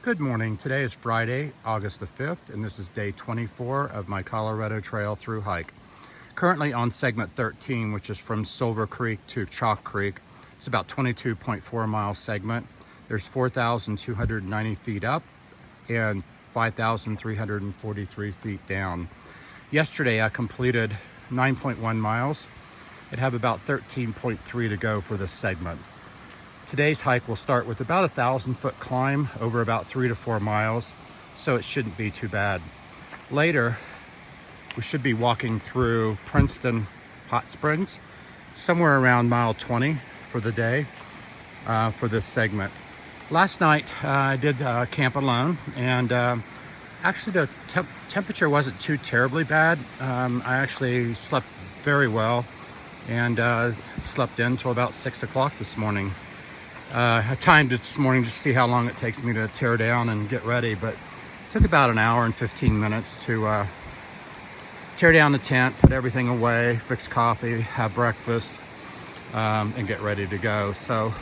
Good morning. Today is Friday, August the 5th, and this is day 24 of my Colorado Trail through hike. Currently on segment 13, which is from Silver Creek to Chalk Creek. It's about 22.4 mile segment. There's 4,290 feet up and 5,343 feet down. Yesterday I completed 9.1 miles. I'd have about 13.3 to go for this segment. Today's hike will start with about 1,000-foot climb over about 3 to 4 miles, so it shouldn't be too bad. Later, we should be walking through Princeton Hot Springs, somewhere around mile 20 for the day for this segment. Last night, I did camp alone, and actually the temperature wasn't too terribly bad. I actually slept very well and slept in until about 6 o'clock this morning. I timed it this morning just to see how long it takes me to tear down and get ready, but it took about an hour and 15 minutes to tear down the tent, put everything away, fix coffee, have breakfast, and get ready to go. So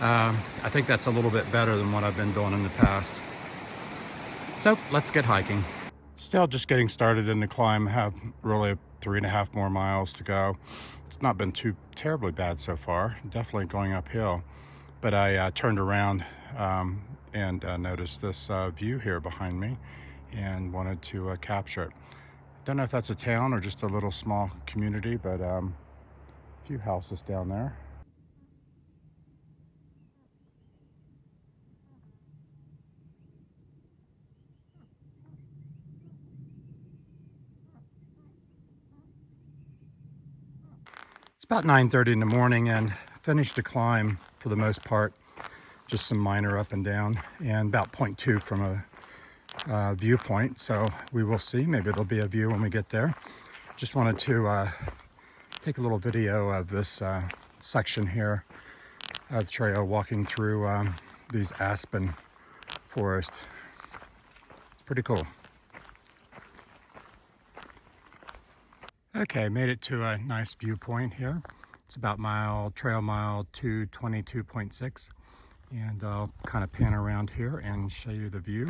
I think that's a little bit better than what I've been doing in the past. So let's get hiking. Still just getting started in the climb. Have really 3.5 more miles to go. It's not been too terribly bad so far. Definitely going uphill. But I turned around and noticed this view here behind me and wanted to capture it. Don't know if that's a town or just a little small community, but a few houses down there. It's about 9:30 in the morning and finished the climb for the most part. Just some minor up and down and about 0.2 from a viewpoint. So we will see. Maybe there'll be a view when we get there. Just wanted to take a little video of this section here of the trail walking through these aspen forest. It's pretty cool. Okay, made it to a nice viewpoint here. It's about trail mile 222.6, and I'll kind of pan around here and show you the view.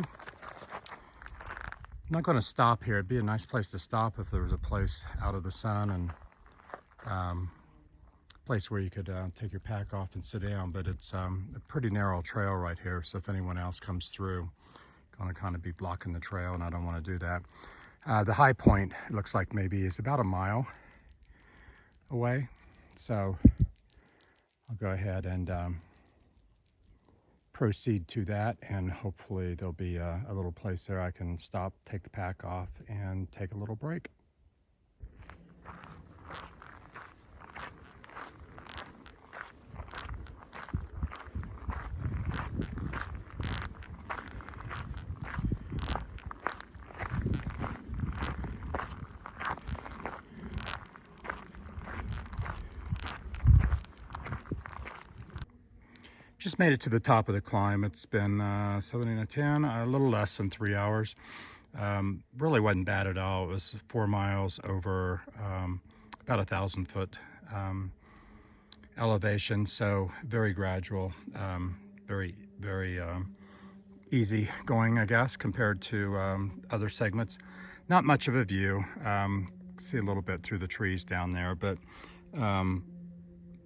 I'm not going to stop here. It'd be a nice place to stop if there was a place out of the sun and place where you could take your pack off and sit down, but it's a pretty narrow trail right here, so if anyone else comes through, going to kind of be blocking the trail, and I don't want to do that. The high point, it looks like maybe is about a mile away, so I'll go ahead and proceed to that, and hopefully there'll be a little place there I can stop, take the pack off, and take a little break. Just made it to the top of the climb. It's been 7 out of 10, a little less than 3 hours. Really wasn't bad at all. It was 4 miles over about 1,000-foot elevation, so very gradual, very easy going, I guess, compared to other segments. Not much of a view. See a little bit through the trees down there, but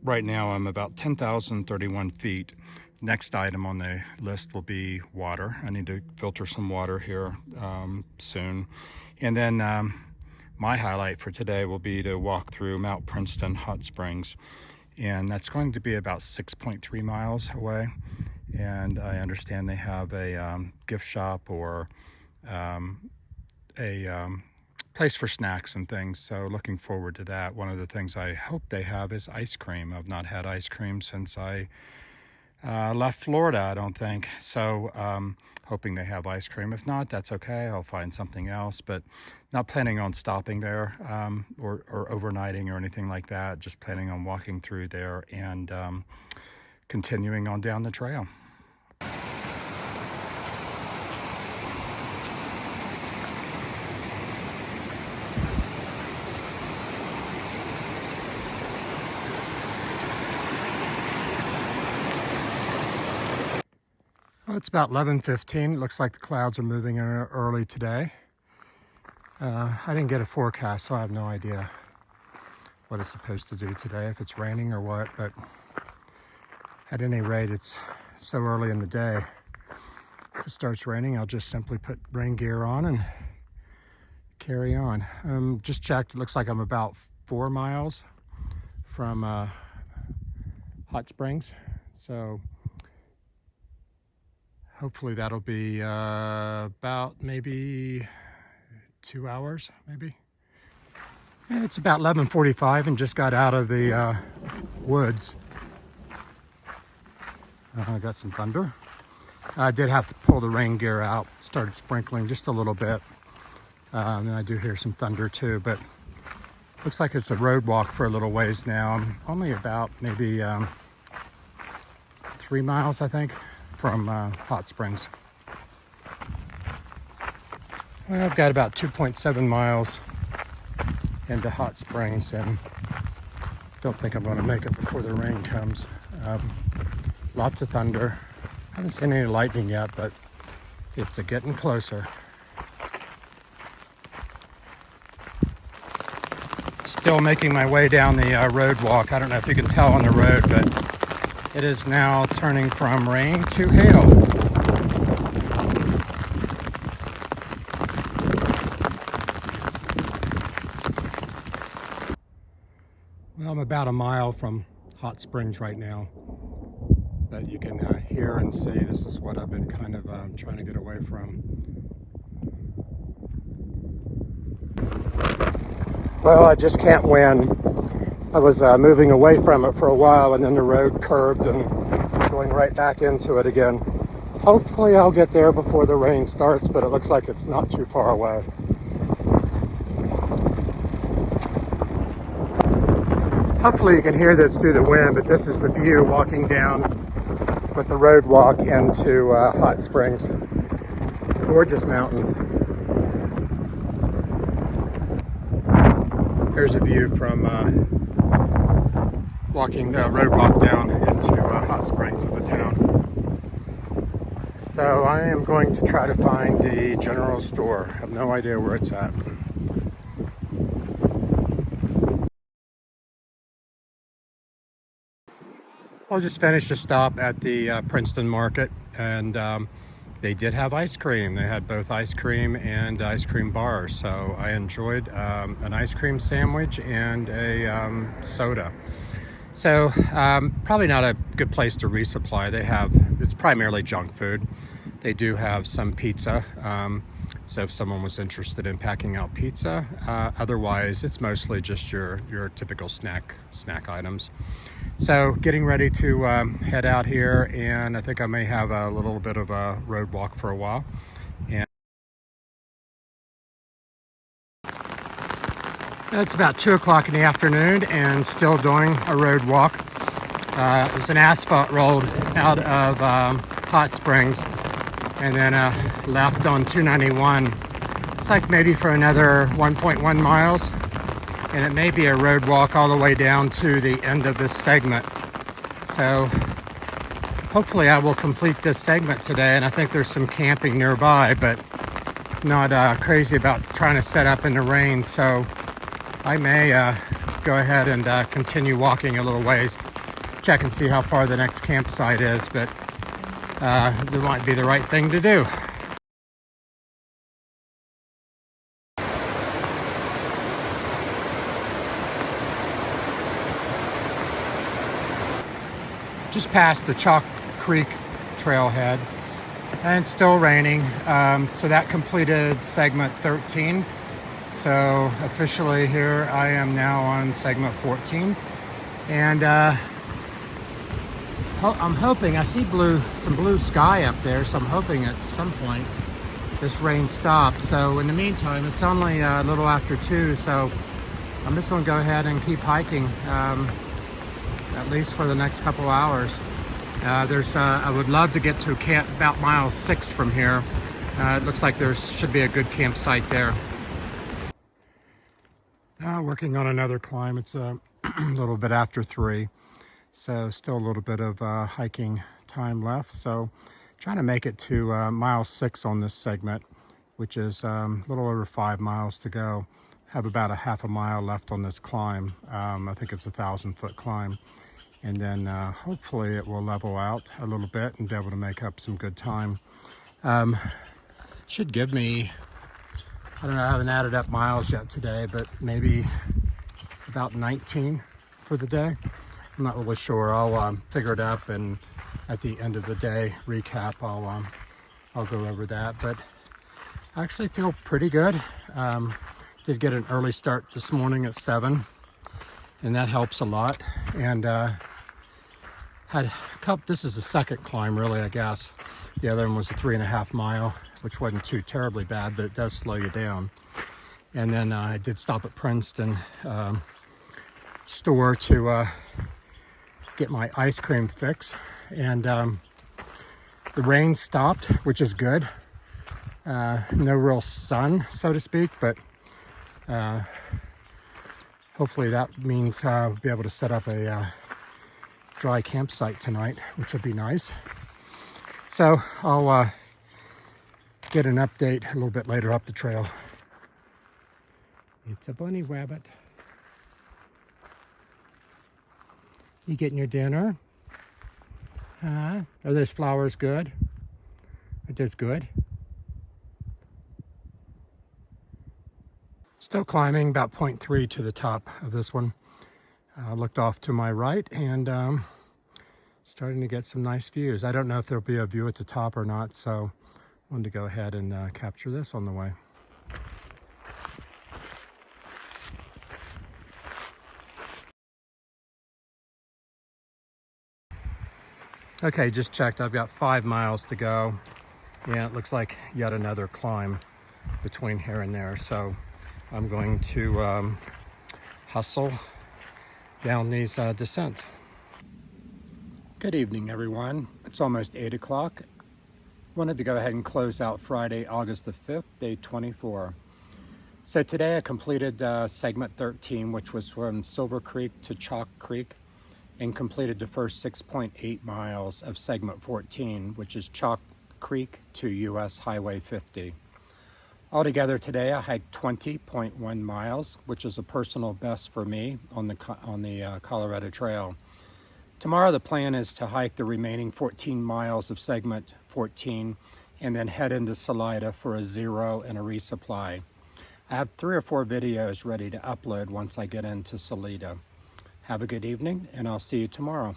right now I'm about 10,031 feet. Next item on the list will be water. I need to filter some water here soon. And then my highlight for today will be to walk through Mount Princeton Hot Springs. And that's going to be about 6.3 miles away. And I understand they have a gift shop or a place for snacks and things, so looking forward to that. One of the things I hope they have is ice cream. I've not had ice cream since I left Florida, I don't think. So hoping they have ice cream. If not, that's okay. I'll find something else, but not planning on stopping there or overnighting or anything like that. Just planning on walking through there and continuing on down the trail. Well, it's about 11:15. It looks like the clouds are moving in early today. I didn't get a forecast, so I have no idea what it's supposed to do today, if it's raining or what, but at any rate, it's so early in the day. If it starts raining, I'll just simply put rain gear on and carry on. Just checked, it looks like I'm about 4 miles from Hot Springs, so hopefully that'll be about maybe 2 hours, maybe. And it's about 11:45 and just got out of the woods. I got some thunder. I did have to pull the rain gear out. It started sprinkling just a little bit. And I do hear some thunder too, but looks like it's a road walk for a little ways now. I'm only about maybe 3 miles, I think, from Hot Springs. Well, I've got about 2.7 miles into Hot Springs and don't think I'm going to make it before the rain comes. Lots of thunder. I haven't seen any lightning yet, but it's getting closer. Still making my way down the road walk. I don't know if you can tell on the road, but it is now turning from rain to hail. Well, I'm about a mile from Hot Springs right now, but you can hear and see this is what I've been kind of trying to get away from. Well, I just can't win. I was moving away from it for a while and then the road curved and going right back into it again. Hopefully I'll get there before the rain starts, but it looks like it's not too far away. Hopefully you can hear this through the wind, but this is the view walking down with the road walk into Hot Springs. Gorgeous mountains. Here's a view from walking the road walk down into Hot Springs of the town. So I am going to try to find the general store. I have no idea where it's at. I'll just finish a stop at the Princeton Market, and they did have ice cream. They had both ice cream and ice cream bars, so I enjoyed an ice cream sandwich and a soda. So probably not a good place to resupply. It's primarily junk food. They do have some pizza, so if someone was interested in packing out pizza. Otherwise, it's mostly just your typical snack items. So getting ready to head out here, and I think I may have a little bit of a road walk for a while. And it's about 2 o'clock in the afternoon and still doing a road walk. There's an asphalt road out of Hot Springs and then left on 291. It's like maybe for another 1.1 miles. And it may be a road walk all the way down to the end of this segment. So hopefully I will complete this segment today, and I think there's some camping nearby, but not crazy about trying to set up in the rain. So I may go ahead and continue walking a little ways, check and see how far the next campsite is, but it might be the right thing to do. Just past the Chalk Creek trailhead, and it's still raining. So that completed segment 13. So officially here I am now on segment 14. And I'm hoping, I see some blue sky up there, so I'm hoping at some point this rain stops. So in the meantime, it's only a little after 2, so I'm just gonna go ahead and keep hiking. At least for the next couple hours. I would love to get to camp about mile 6 from here. It looks like there should be a good campsite there. Working on another climb. It's a little bit after 3, so still a little bit of hiking time left. So Trying to make it to mile 6 on this segment, which is a little over 5 miles to go. Have about a half a mile left on this climb. I think it's a 1,000-foot climb. And then hopefully it will level out a little bit and be able to make up some good time. Should give me, I don't know, I haven't added up miles yet today, but maybe about 19 for the day. I'm not really sure. I'll figure it up, and at the end of the day recap, I'll go over that. But I actually feel pretty good. Did get an early start this morning at 7, and that helps a lot. And had a couple. This is the second climb, really, I guess. The other one was a 3.5 mile, which wasn't too terribly bad, but it does slow you down. And then I did stop at Princeton store to get my ice cream fix, and the rain stopped, which is good. No real sun, so to speak, but hopefully that means we'll be able to set up a dry campsite tonight, which would be nice. So I'll get an update a little bit later up the trail. It's a bunny rabbit. You getting your dinner? Are those flowers good? Are those good? Still climbing, about 0.3 to the top of this one. Looked off to my right and starting to get some nice views. I don't know if there'll be a view at the top or not, so I wanted to go ahead and capture this on the way. Okay, just checked. I've got 5 miles to go. Yeah, it looks like yet another climb between here and there. So I'm going to hustle down these descents. Good evening, everyone. It's almost 8 o'clock. Wanted to go ahead and close out Friday, August the 5th, day 24. So today I completed segment 13, which was from Silver Creek to Chalk Creek, and completed the first 6.8 miles of segment 14, which is Chalk Creek to US Highway 50. Altogether today I hiked 20.1 miles, which is a personal best for me on the Colorado Trail. Tomorrow the plan is to hike the remaining 14 miles of segment 14 and then head into Salida for a 0 and a resupply. I have 3 or 4 videos ready to upload once I get into Salida. Have a good evening, and I'll see you tomorrow.